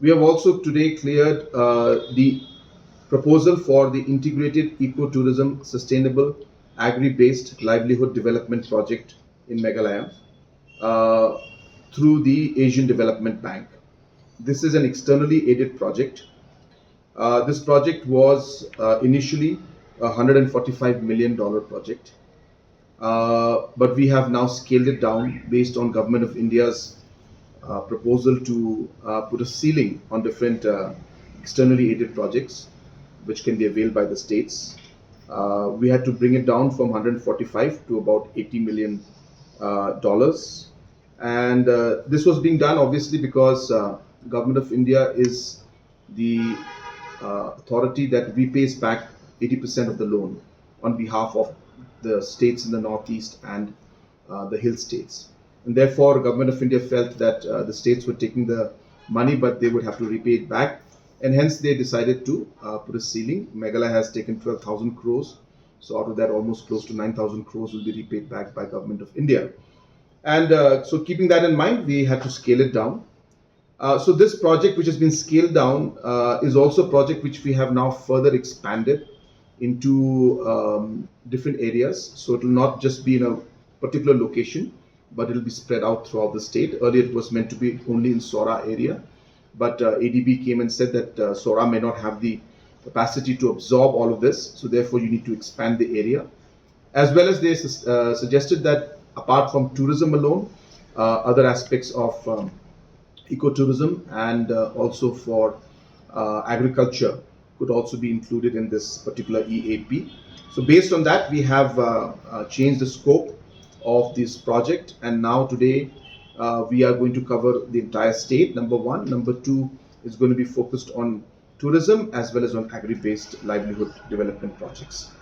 We have also today cleared the proposal for the integrated ecotourism sustainable agri-based livelihood development project in Meghalaya uh, through the Asian Development Bank. This is an externally aided project. This project was initially a $145 million project, but we have now scaled it down based on Government of India's proposal to put a ceiling on different externally aided projects which can be availed by the states. We had to bring it down from 145 to about 80 million dollars, and this was being done obviously because Government of India is the authority that repays back 80% of the loan on behalf of the states in the northeast and the hill states. And therefore, Government of India felt that the states were taking the money, but they would have to repay it back, and hence they decided to put a ceiling. Meghalaya has taken 12,000 crores, so out of that, almost close to 9,000 crores will be repaid back by Government of India. And so, keeping that in mind, we had to scale it down. So this project, which has been scaled down, is also a project which we have now further expanded into different areas. So it will not just be in a particular location, but it will be spread out throughout the state. Earlier, it was meant to be only in Sora area, but ADB came and said that Sora may not have the capacity to absorb all of this. So therefore, you need to expand the area. As well as they suggested that apart from tourism alone, other aspects of ecotourism and also for agriculture could also be included in this particular EAP. So based on that, we have changed the scope of this project, and now today we are going to cover the entire state, number one. Number two is going to be focused on tourism as well as on agri-based livelihood development projects.